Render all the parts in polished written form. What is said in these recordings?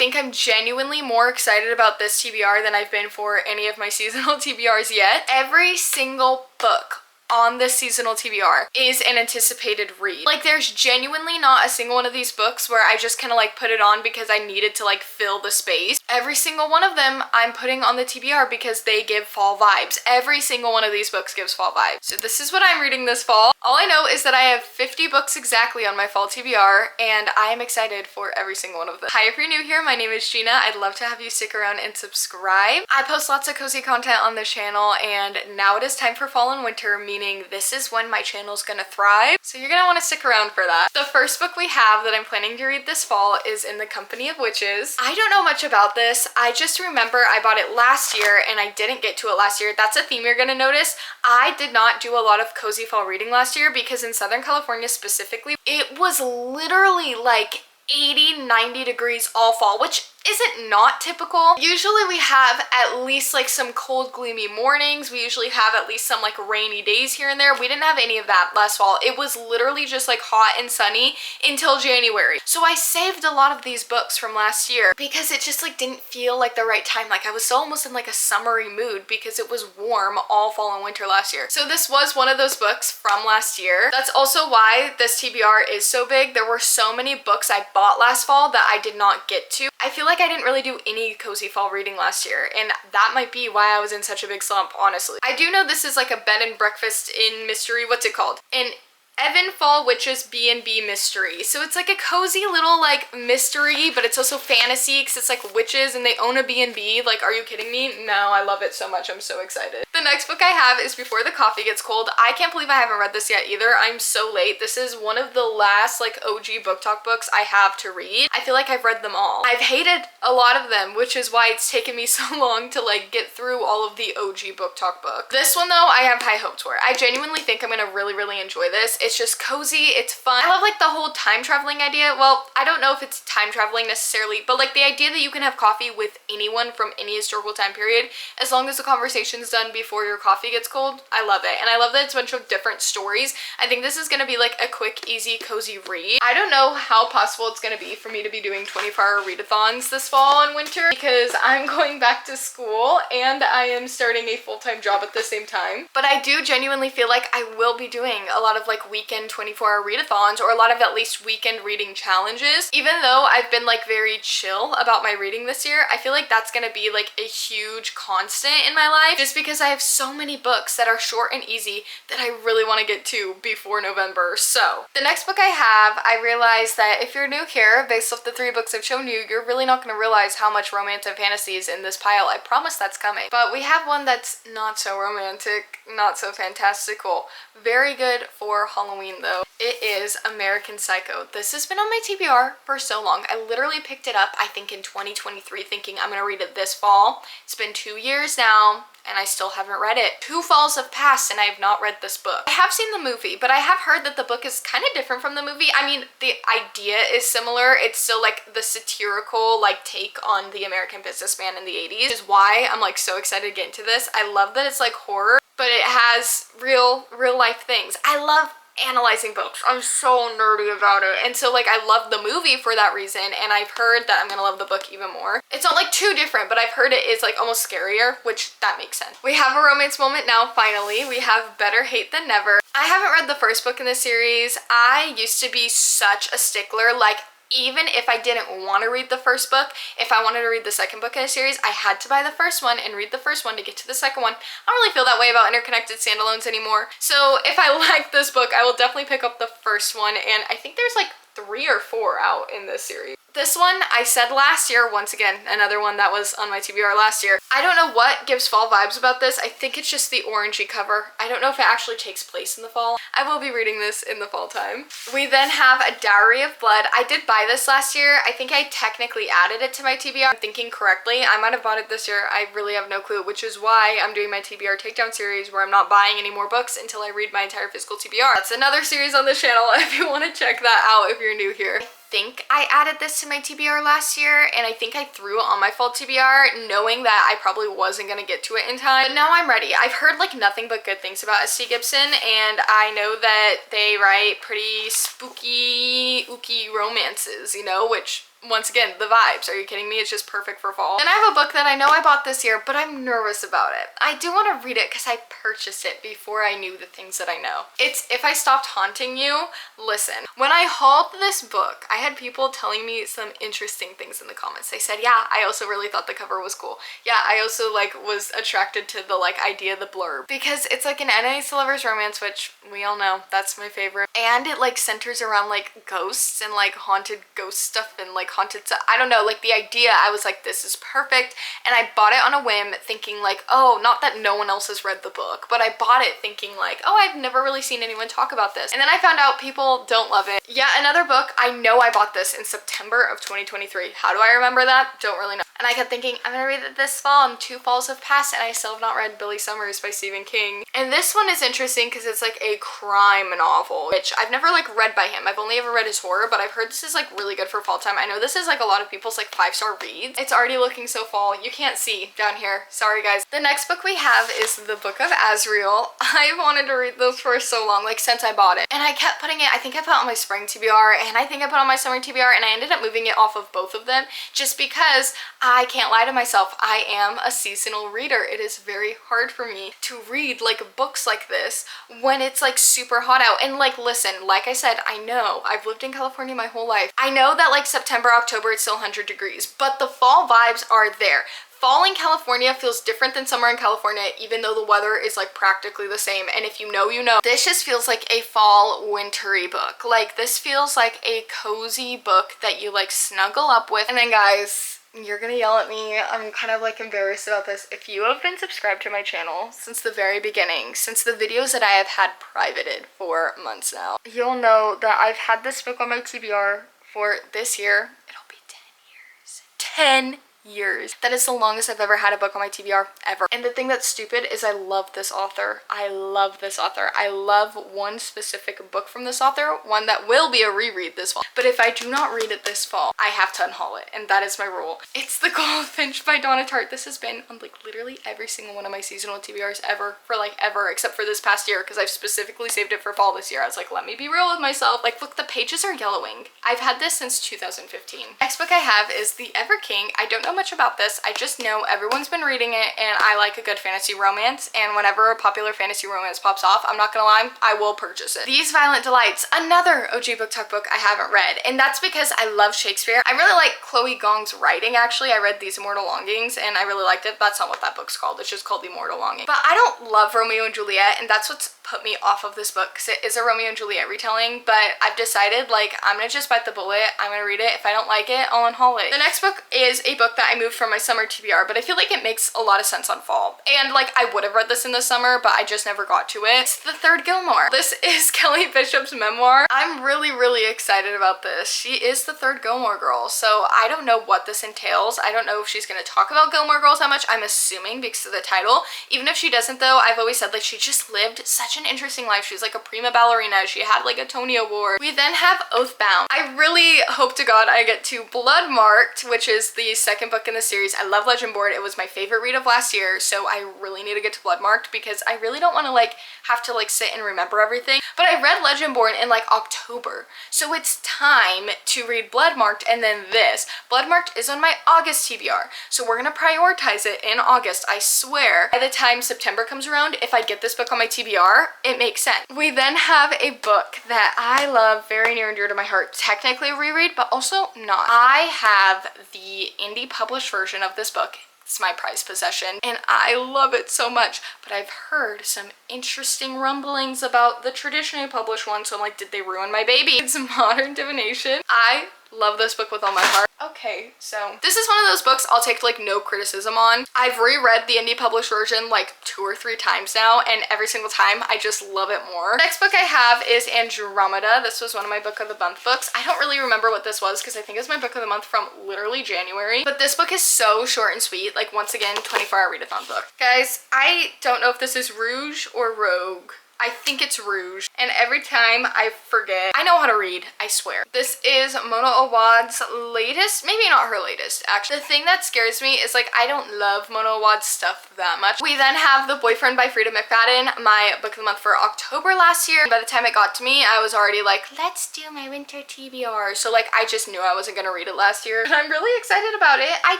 think I'm genuinely more excited about this TBR than I've been for any of my seasonal TBRs yet. Every single book on this seasonal TBR is an anticipated read. Like, there's genuinely not a single one of these books where I just kind of like put it on because I needed to like fill the space. Every single one of them I'm putting on the TBR because they give fall vibes. Every single one of these books gives fall vibes. So this is what I'm reading this fall. All I know is that I have 50 books exactly on my fall TBR, and I am excited for every single one of them. Hi, if you're new here, my name is Gina. I'd love to have you stick around and subscribe. I post lots of cozy content on this channel, and now it is time for fall and winter, meaning this is when my channel's gonna thrive. So you're gonna want to stick around for that. The first book we have that I'm planning to read this fall is In the Company of Witches. I don't know much about this. I just remember I bought it last year and I didn't get to it last year. That's a theme you're gonna notice. I did not do a lot of cozy fall reading last year because in Southern California specifically, it was literally like 80-90 degrees all fall, which isn't not typical. Usually we have at least like some cold gloomy mornings. We usually have at least some like rainy days here and there. We didn't have any of that last fall. It was literally just like hot and sunny until January. So I saved a lot of these books from last year because it just like didn't feel like the right time. Like I was still almost in like a summery mood because it was warm all fall and winter last year. So this was one of those books from last year. That's also why this TBR is so big. There were so many books I bought last fall that I did not get to. I feel like I didn't really do any cozy fall reading last year, and that might be why I was in such a big slump, honestly. I do know this is like a bed and breakfast in mystery, what's it called? An Evan Fall Witches B&B mystery. So it's like a cozy little like mystery, but it's also fantasy because it's like witches and they own a B&B. Like, are you kidding me? No, I love it so much. I'm so excited. The next book I have is Before the Coffee Gets Cold. I can't believe I haven't read this yet either. I'm so late. This is one of the last like OG book talk books I have to read. I feel like I've read them all. I've hated a lot of them, which is why it's taken me so long to like get through all of the OG book talk books. This one though, I have high hopes for. I genuinely think I'm gonna really enjoy this. It's just cozy, it's fun. I love like the whole time traveling idea. Well, I don't know if it's time traveling necessarily, but like the idea that you can have coffee with anyone from any historical time period as long as the conversation's done before your coffee gets cold. I love it. And I love that it's a bunch of different stories. I think this is gonna be like a quick, easy, cozy read. I don't know how possible it's gonna be for me to be doing 24-hour readathons this fall and winter because I'm going back to school and I am starting a full-time job at the same time. But I do genuinely feel like I will be doing a lot of like weekend 24-hour readathons or a lot of at least weekend reading challenges. Even though I've been like very chill about my reading this year, I feel like that's gonna be like a huge constant in my life just because I have so many books that are short and easy that I really want to get to before November. So the next book I have, I realized that if you're new here, based off the 3 books I've shown you, you're really not going to realize how much romance and fantasy is in this pile. I promise that's coming. But we have one that's not so romantic, not so fantastical. Very good for Halloween though. It is American Psycho. This has been on my TBR for so long. I literally picked it up, I think in 2023, thinking I'm gonna read it this fall. It's been 2 years now, and I still haven't read it. 2 falls have passed and I have not read this book. I have seen the movie, but I have heard that the book is kind of different from the movie. I mean, the idea is similar. It's still like the satirical like take on the American businessman in the 80s, which is why I'm like so excited to get into this. I love that it's like horror, but it has real life things. I love analyzing books. I'm so nerdy about it. And so like I love the movie for that reason, and I've heard that I'm gonna love the book even more. It's not like too different, but I've heard it is like almost scarier, which that makes sense. We have a romance moment now, finally. We have Better Hate Than Never. I haven't read the first book in this series. I used to be such a stickler, like even if I didn't want to read the first book, if I wanted to read the second book in a series, I had to buy the first one and read the first one to get to the second one. I don't really feel that way about interconnected standalones anymore. So if I like this book, I will definitely pick up the first one, and I think there's like 3 or 4 out in this series. This one I said last year, once again, another one that was on my TBR last year. I don't know what gives fall vibes about this. I think it's just the orangey cover. I don't know if it actually takes place in the fall. I will be reading this in the fall time. We then have A Dowry of Blood. I did buy this last year. I think I technically added it to my TBR. I'm thinking correctly. I might have bought it this year. I really have no clue, which is why I'm doing my TBR takedown series where I'm not buying any more books until I read my entire physical TBR. That's another series on this channel if you want to check that out if you're new here. I think I added this to my TBR last year, and I think I threw it on my fall TBR knowing that I probably wasn't gonna get to it in time, but now I'm ready. I've heard like nothing but good things about S.T. Gibson, and I know that they write pretty spooky, ooky romances, you know, which once again, the vibes. Are you kidding me? It's just perfect for fall. Then I have a book that I know I bought this year, but I'm nervous about it. I do want to read it because I purchased it before I knew the things that I know. It's If I Stopped Haunting You. Listen, when I hauled this book, I had people telling me some interesting things in the comments. They said, yeah, I also really thought the cover was cool. Yeah, I also like was attracted to the like idea of the blurb because it's like an enemies to lovers romance, which we all know that's my favorite. And it like centers around like ghosts and like haunted ghost stuff and like haunted stuff. I don't know, like the idea, I was like, this is perfect. And I bought it on a whim thinking like, oh, not that no one else has read the book, but I bought it thinking like, oh, I've never really seen anyone talk about this. And then I found out people don't love it. Yeah, another book, I know I bought this in September of 2023. How do I remember that? Don't really know. And I kept thinking, I'm gonna read it this fall, and 2 falls have passed and I still have not read Billy Summers by Stephen King. And this one is interesting because it's like a crime novel, which I've never like read by him. I've only ever read his horror, but I've heard this is like really good for fall time. I know this is like a lot of people's like 5-star reads. It's already looking so fall. You can't see down here. Sorry guys. The next book we have is the Book of Azrael. I wanted to read this for so long, like since I bought it. And I kept putting it, I think I put on my spring TBR and I think I put on my summer TBR, and I ended up moving it off of both of them just because I can't lie to myself. I am a seasonal reader. It is very hard for me to read like books like this when it's like super hot out. And like, listen, like I said, I know I've lived in California my whole life. I know that like September, October, it's still 100 degrees, but the fall vibes are there. Fall in California feels different than summer in California, even though the weather is like practically the same. And if you know, you know. This just feels like a fall wintry book. Like this feels like a cozy book that you like snuggle up with. And then guys, you're gonna yell at me. I'm kind of like embarrassed about this. If you have been subscribed to my channel since the very beginning, since the videos that I have had privated for months now, you'll know that I've had this book on my TBR for this year. It'll be 10 years. 10 years. That is the longest I've ever had a book on my TBR ever. And the thing that's stupid is I love this author. I love this author. I love one specific book from this author, one that will be a reread this fall. But if I do not read it this fall, I have to unhaul it, and that is my rule. It's The Goldfinch by Donna Tartt. This has been on like literally every single one of my seasonal TBRs ever, for like ever, except for this past year because I've specifically saved it for fall this year. I was like, let me be real with myself. Like, look, the pages are yellowing. I've had this since 2015. Next book I have is The Ever King. I don't know much about this. I just know everyone's been reading it and I like a good fantasy romance, and whenever a popular fantasy romance pops off, I'm not gonna lie, I will purchase it. These Violent Delights, another OG BookTok book I haven't read, and that's because I love Shakespeare. I really like Chloe Gong's writing actually. I read These Immortal Longings and I really liked it. That's not what that book's called. It's just called The Immortal Longing. But I don't love Romeo and Juliet, and that's what's put me off of this book because it is a Romeo and Juliet retelling, but I've decided like I'm gonna just bite the bullet. I'm gonna read it. If I don't like it, I'll unhaul it. The next book is a book that I moved from my summer TBR, but I feel like it makes a lot of sense on fall. And like I would have read this in the summer, but I just never got to it. It's The Third Gilmore. This is Kelly Bishop's memoir. I'm really excited about this. She is the third Gilmore girl, so I don't know what this entails. I don't know if she's gonna talk about Gilmore Girls that much. I'm assuming because of the title. Even if she doesn't though, I've always said like she just lived such an interesting life. She's like a prima ballerina. She had like a Tony Award. We then have Oathbound. I really hope to God I get to Bloodmarked, which is the second book in the series. I love Legendborn. It was my favorite read of last year, so I really need to get to Bloodmarked because I really don't want to like have to like sit and remember everything. But I read Legendborn in like October, so it's time to read Bloodmarked and then this. Bloodmarked is on my August TBR, so we're gonna prioritize it in August. I swear by the time September comes around, if I get this book on my TBR, it makes sense. We then have a book that I love, very near and dear to my heart. Technically a reread, but also not. I have the indie published version of this book. It's my prized possession and I love it so much, but I've heard some interesting rumblings about the traditionally published one, so I'm like, did they ruin my baby? It's Modern Divination. I love this book with all my heart. Okay, so this is one of those books I'll take like no criticism on. I've reread the indie published version like 2 or 3 times now, and every single time I just love it more. Next book I have is Andromeda. This was one of my book of the month books. I don't really remember what this was because I think it was my book of the month from literally January, but this book is so short and sweet. Like, once again, 24-hour readathon book. Guys, I don't know if this is Rouge or Rogue. I think it's Rouge. And every time I forget, I know how to read, I swear. This is Mona Awad's latest, maybe not her latest, actually. The thing that scares me is like, I don't love Mona Awad's stuff that much. We then have The Boyfriend by Frida McFadden, my book of the month for October last year. By the time it got to me, I was already like, let's do my winter TBR. So like, I just knew I wasn't gonna read it last year. And I'm really excited about it. I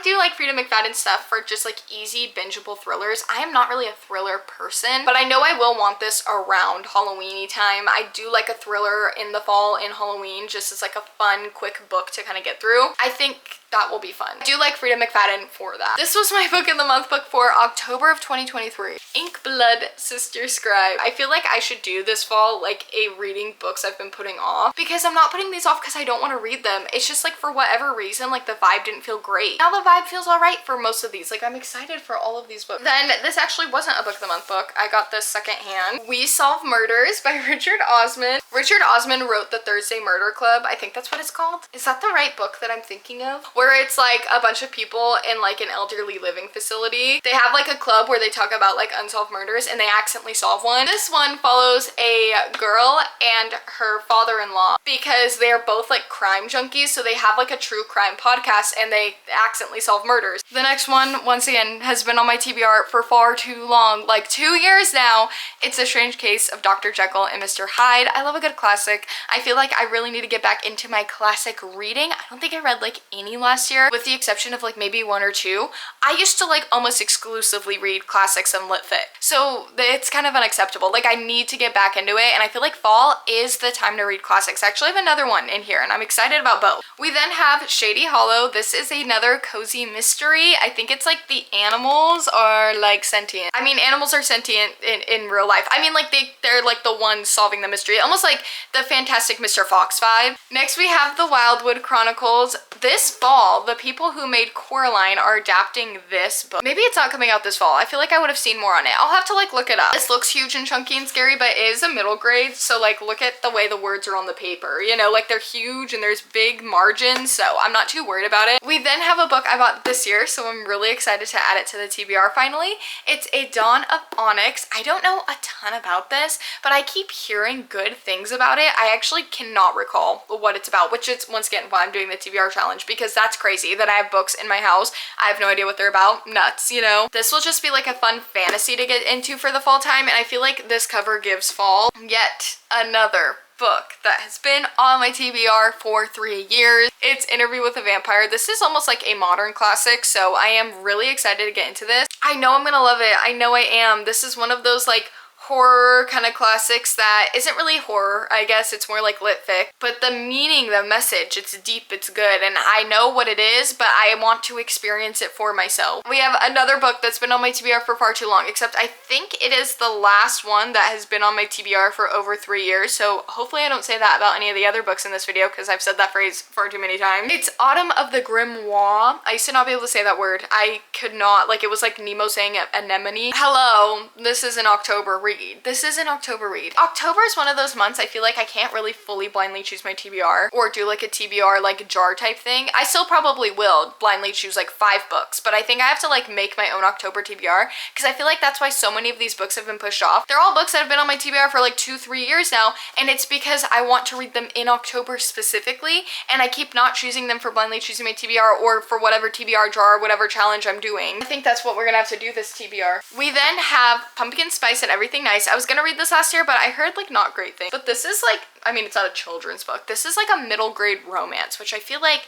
do like Frida McFadden stuff for just like easy bingeable thrillers. I am not really a thriller person, but I know I will want this around Halloween-y time. I do like a thriller in the fall in Halloween, just as like a fun, quick book to kind of get through. I think that will be fun. I do like Frida McFadden for that. This was my book of the month book for October of 2023. Ink Blood Sister Scribe. I feel like I should do this fall like a reading books I've been putting off, because I'm not putting these off because I don't want to read them. It's just like for whatever reason, like the vibe didn't feel great. Now the vibe feels alright for most of these. Like I'm excited for all of these books. Then this actually wasn't a book of the month book. I got this secondhand. We Solve Murders by Richard Osman. Richard Osman wrote the Thursday Murder Club. I think that's what it's called. Is that the right book that I'm thinking of? Where it's like a bunch of people in like an elderly living facility. They have like a club where they talk about like unsolved murders and they accidentally solve one. This one follows a girl and her father-in-law because they're both like crime junkies, so they have like a true crime podcast and they accidentally solve murders. The next one, once again, has been on my TBR for far too long, like 2 years now. It's A Strange Case of Dr. Jekyll and Mr. Hyde. I love a good classic. I feel like I really need to get back into my classic reading. I don't think I read like any last year, with the exception of like maybe 1 or 2. I used to like almost exclusively read classics and lit fit, so it's kind of unacceptable. Like I need to get back into it, and I feel like fall is the time to read classics. I actually have another one in here and I'm excited about both. We then have Shady Hollow. This is another cozy mystery. I think it's like the animals are like sentient. I mean, animals are sentient in real life. I mean, like they're like the ones solving the mystery, almost like the Fantastic Mr. Fox vibe. Next we have The Wildwood Chronicles. This fall, the people who made Coraline are adapting this book. Maybe it's not coming out this fall. I feel like I would have seen more on it. I'll have to like look it up. This looks huge and chunky and scary, but it is a middle grade, so like look at the way the words are on the paper, you know, like they're huge and there's big margins, so I'm not too worried about it. We then have a book I bought this year, so I'm really excited to add it to the TBR finally. It's A Dawn of Onyx. I don't know a ton about this, but I keep hearing good things about it. I actually cannot recall what it's about, which is once again why I'm doing the TBR challenge, because that's crazy that I have books in my house. I have no idea what they're about. Nuts, you know? This will just be like a fun fantasy to get into for the fall time, and I feel like this cover gives fall. Yet another book that has been on my TBR for 3 years. It's Interview with a Vampire. This is almost like a modern classic, so I am really excited to get into this. I know I'm gonna love it. I know I am. This is one of those like horror kind of classics that isn't really horror, I guess it's more like lit fic, but the meaning, the message, it's deep, it's good, and I know what it is, but I want to experience it for myself. We have another book that's been on my TBR for far too long, except I think it is the last one that has been on my TBR for over 3 years, so hopefully I don't say that about any of the other books in this video, because I've said that phrase far too many times. It's Autumn of the Grimoire. I used to not be able to say that word. I could not, like it was like Nemo saying anemone. Hello, this is an October read. This is an October read. October is one of those months I feel like I can't really fully blindly choose my TBR or do like a TBR like jar type thing. I still probably will blindly choose like 5 books, but I think I have to like make my own October TBR, because I feel like that's why so many of these books have been pushed off. They're all books that have been on my TBR for like 2-3 years now, and it's because I want to read them in October specifically, and I keep not choosing them for blindly choosing my TBR or for whatever TBR jar, whatever challenge I'm doing. I think that's what we're gonna have to do this TBR. We then have Pumpkin Spice and Everything Nice. I was gonna read this last year, but I heard like not great things. But this is like, I mean, it's not a children's book. This is like a middle grade romance, which I feel like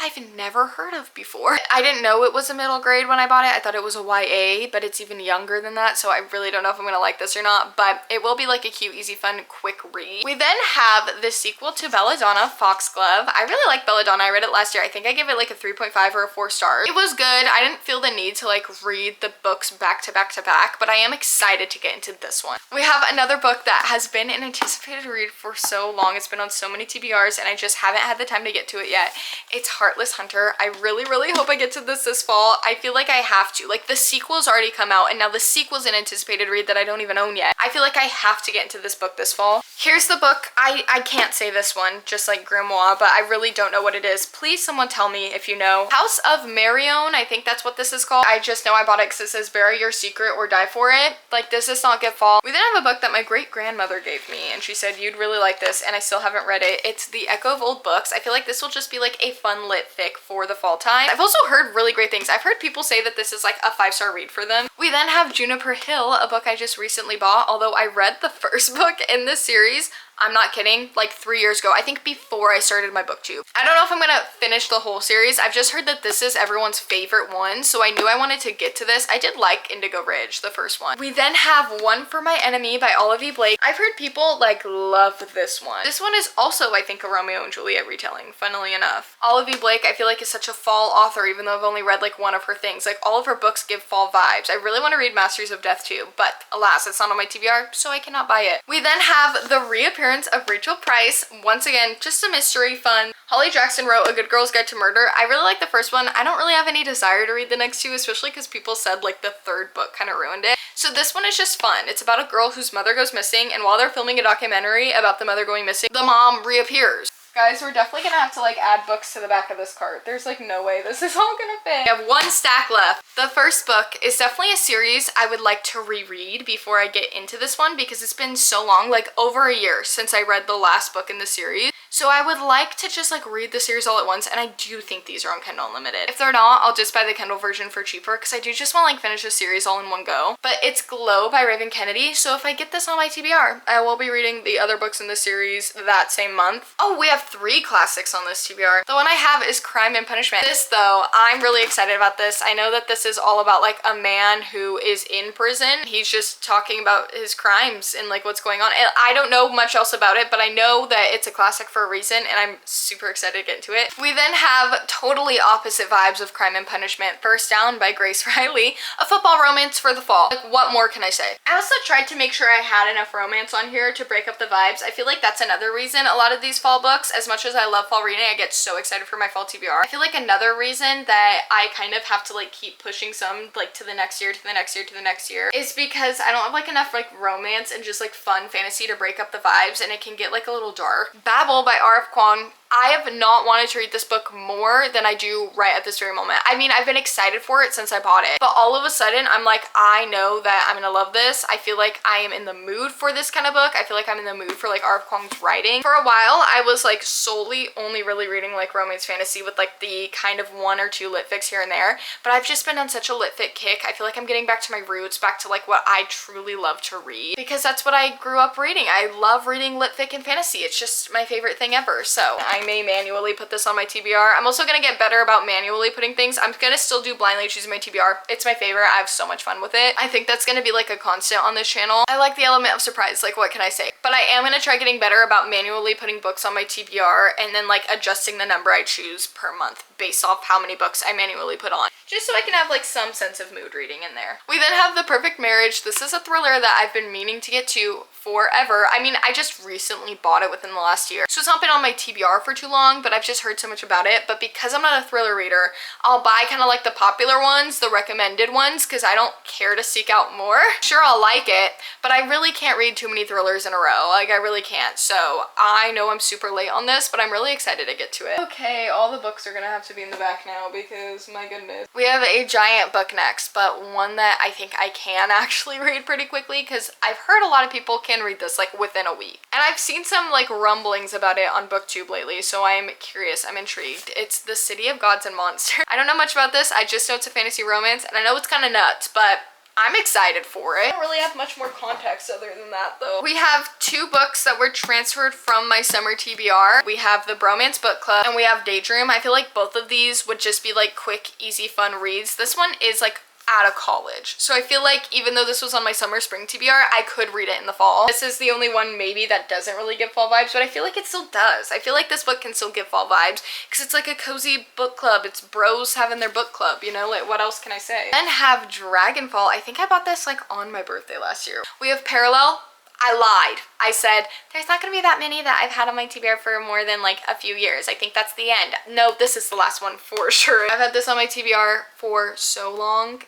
I've never heard of before. I didn't know it was a middle grade when I bought it. I thought it was a YA, but it's even younger than that, so I really don't know if I'm gonna like this or not, but it will be like a cute, easy, fun, quick read. We then have the sequel to Belladonna, Foxglove. I really like Belladonna. I read it last year. I think I gave it like a 3.5 or a 4 stars. It was good. I didn't feel the need to like read the books back to back to back, but I am excited to get into this one. We have another book that has been an anticipated read for so so long. It's been on so many TBRs and I just haven't had the time to get to it yet. It's Heartless Hunter. I really hope I get to this fall. I feel like I have to. Like, the sequel's already come out and now the sequel's an anticipated read that I don't even own yet. I feel like I have to get into this book this fall. Here's the book. I can't say this one, just like Grimoire, but I really don't know what it is. Please someone tell me if you know. House of Marion, I think that's what this is called. I just know I bought it because it says bury your secret or die for it. Like, this does not get fall. We then have a book that my great-grandmother gave me and she said you'd really like this, and I still haven't read it. It's The Echo of Old Books. I feel like this will just be like a fun lit fic for the fall time. I've also heard really great things. I've heard people say that this is like a 5-star read for them. We then have Juniper Hill, a book I just recently bought, although I read the first book in this series. I'm not kidding, like 3 years ago, I think before I started my booktube. I don't know if I'm gonna finish the whole series. I've just heard that this is everyone's favorite one, so I knew I wanted to get to this. I did like Indigo Ridge, the first one. We then have One for My Enemy by Olive E. Blake. I've heard people like love this one. This one is also, I think, a Romeo and Juliet retelling, funnily enough. Olive E. Blake, I feel like, is such a fall author, even though I've only read like one of her things. Like, all of her books give fall vibes. I really want to read Masters of Death too, but alas, it's not on my TBR, so I cannot buy it. We then have the reappearance of Rachel Price. Once again, just a mystery, fun. Holly Jackson wrote A Good Girl's Guide to Murder. I really like the first one. I don't really have any desire to read the next two, especially because people said like the third book kind of ruined it. So this one is just fun. It's about a girl whose mother goes missing, and while they're filming a documentary about the mother going missing, the mom reappears. Guys, we're definitely gonna have to like add books to the back of this cart. There's like no way this is all gonna fit. We have one stack left. The first book is definitely a series I would like to reread before I get into this one because it's been so long, like over a year since I read the last book in the series. So I would like to just like read the series all at once, and I do think these are on Kindle Unlimited. If they're not, I'll just buy the Kindle version for cheaper because I do just want to like finish the series all in one go. But it's Glow by Raven Kennedy, so if I get this on my TBR, I will be reading the other books in the series that same month. Oh, we have 3 classics on this TBR. The one I have is Crime and Punishment. This though, I'm really excited about this. I know that this is all about like a man who is in prison. He's just talking about his crimes and like what's going on. And I don't know much else about it, but I know that it's a classic for a reason and I'm super excited to get into it. We then have totally opposite vibes of Crime and Punishment. First Down by Grace Riley, a football romance for the fall. Like, what more can I say? I also tried to make sure I had enough romance on here to break up the vibes. I feel like that's another reason a lot of these fall books, as much as I love fall reading, I get so excited for my fall TBR. I feel like another reason that I kind of have to like keep pushing some like to the next year, to the next year, to the next year is because I don't have like enough like romance and just like fun fantasy to break up the vibes, and it can get like a little dark. Babel by R.F. Kuang. I have not wanted to read this book more than I do right at this very moment. I mean, I've been excited for it since I bought it, but all of a sudden I'm like, I know that I'm gonna love this. I feel like I am in the mood for this kind of book. I feel like I'm in the mood for like R.F. Kuang's writing. For a while, I was like solely only really reading like romance fantasy with like the kind of 1 or 2 lit fics here and there, but I've just been on such a lit fic kick. I feel like I'm getting back to my roots, back to like what I truly love to read, because that's what I grew up reading. I love reading lit fic and fantasy. It's just my favorite thing ever. So I may manually put this on my TBR. I'm also gonna get better about manually putting things. I'm gonna still do blindly choosing my TBR. It's my favorite. I have so much fun with it. I think that's gonna be like a constant on this channel. I like the element of surprise, like what can I say? But I am gonna try getting better about manually putting books on my TBR and then like adjusting the number I choose per month based off how many books I manually put on, just so I can have like some sense of mood reading in there. We then have The Perfect Marriage. This is a thriller that I've been meaning to get to forever. I mean, I just recently bought it within the last year, so it's not been on my TBR for too long, but I've just heard so much about it. But because I'm not a thriller reader, I'll buy kind of like the popular ones, the recommended ones, because I don't care to seek out more. Sure, I'll like it, but I really can't read too many thrillers in a row. Like, I really can't. So I know I'm super late on this, but I'm really excited to get to it. Okay, all the books are gonna have to be in the back now because my goodness. We have a giant book next, but one that I think I can actually read pretty quickly because I've heard a lot of people can read this like within a week. And I've seen some like rumblings about it on booktube lately, so I'm curious, I'm intrigued. It's The City of Gods and Monsters. I don't know much about this. I just know it's a fantasy romance, and I know it's kind of nuts, but I'm excited for it. I don't really have much more context other than that though. We have 2 books that were transferred from my summer TBR. We have the Bromance Book Club and we have Daydream. I feel like both of these would just be like quick, easy, fun reads. This one is like out of college, so I feel like even though this was on my summer spring TBR, I could read it in the fall. This is the only one maybe that doesn't really give fall vibes, but I feel like it still does. I feel like this book can still give fall vibes because it's like a cozy book club. It's bros having their book club, you know, like what else can I say? Then have Dragonfall. I think I bought this like on my birthday last year. We have Parallel. I lied. I said, there's not gonna be that many that I've had on my TBR for more than like a few years. I think that's the end. No, this is the last one for sure. I've had this on my TBR for so long.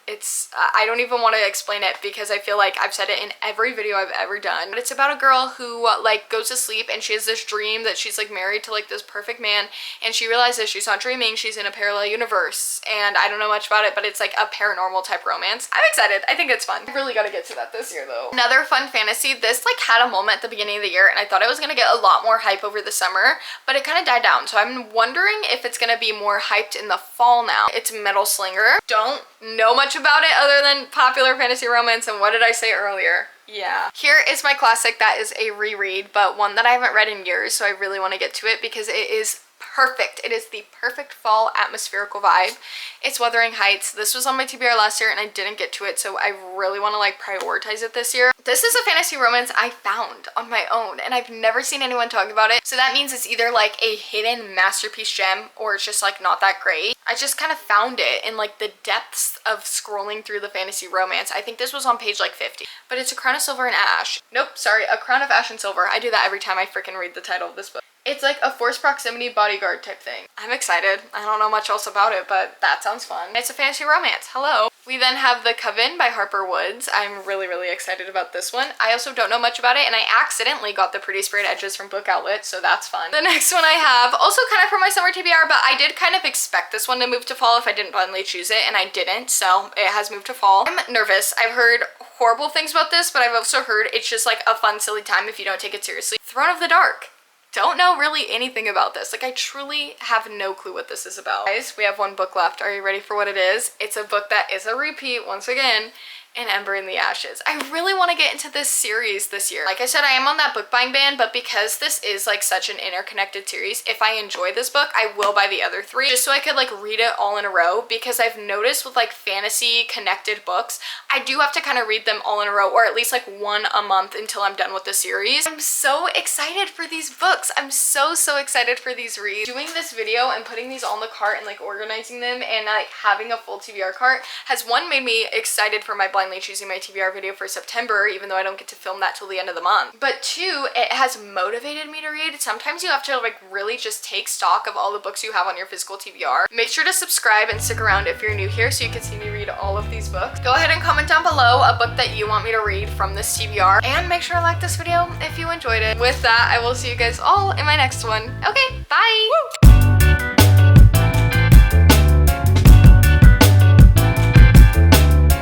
I don't even want to explain it because I feel like I've said it in every video I've ever done. But it's about a girl who like goes to sleep and she has this dream that she's like married to like this perfect man, and she realizes she's not dreaming, she's in a parallel universe. And I don't know much about it, but it's like a paranormal type romance. I'm excited. I think it's fun. I really gotta get to that this year though. Another fun fantasy. This like had a moment at the beginning of the year and I thought it was gonna get a lot more hype over the summer, but it kind of died down. So I'm wondering if it's gonna be more hyped in the fall now. It's Metal Slinger. Don't know much about it other than popular fantasy romance, and what did I say earlier? Yeah. Here is my classic that is a reread, but one that I haven't read in years, so I really want to get to it because it is perfect. It is the perfect fall atmospherical vibe. It's Wuthering Heights. This was on my TBR last year and I didn't get to it, so I really want to like prioritize it this year. This is a fantasy romance I found on my own and I've never seen anyone talk about it, so that means it's either like a hidden masterpiece gem or it's just like not that great. I just kind of found it in like the depths of scrolling through the fantasy romance. I think this was on page like 50, but it's A Crown of Silver and Ash. Nope, sorry, A Crown of Ash and Silver. I do that every time I freaking read the title of this book. It's like a forced proximity bodyguard type thing. I'm excited. I don't know much else about it, but that sounds fun. It's a fantasy romance. Hello. We then have The Coven by Harper Woods. I'm really, really excited about this one. I also don't know much about it, and I accidentally got the Pretty Sprayed Edges from Book Outlet, so that's fun. The next one I have, also kind of for my summer TBR, but I did kind of expect this one to move to fall if I didn't blindly choose it, and I didn't, so it has moved to fall. I'm nervous. I've heard horrible things about this, but I've also heard it's just like a fun, silly time if you don't take it seriously. Throne of the Dark. Don't know really anything about this. Like, I truly have no clue what this is about. Guys, we have one book left. Are you ready for what it is? It's a book that is a repeat once again, and Ember in the Ashes. I really want to get into this series this year. Like I said, I am on that book buying ban, but because this is like such an interconnected series, if I enjoy this book, I will buy the other three just so I could like read it all in a row, because I've noticed with like fantasy connected books, I do have to kind of read them all in a row, or at least like one a month until I'm done with the series. I'm so excited for these books. I'm so excited for these reads. Doing this video and putting these all in the cart and like organizing them and like having a full TBR cart has, one, made me excited for my blindly choosing my TBR video for September, even though I don't get to film that till the end of the month. But two, it has motivated me to read. Sometimes you have to like really just take stock of all the books you have on your physical TBR. Make sure to subscribe and stick around if you're new here so you can see me read all of these books. Go ahead and comment down below a book that you want me to read from this TBR, and make sure to like this video if you enjoyed it. With that, I will see you guys all in my next one. Okay, bye! Woo!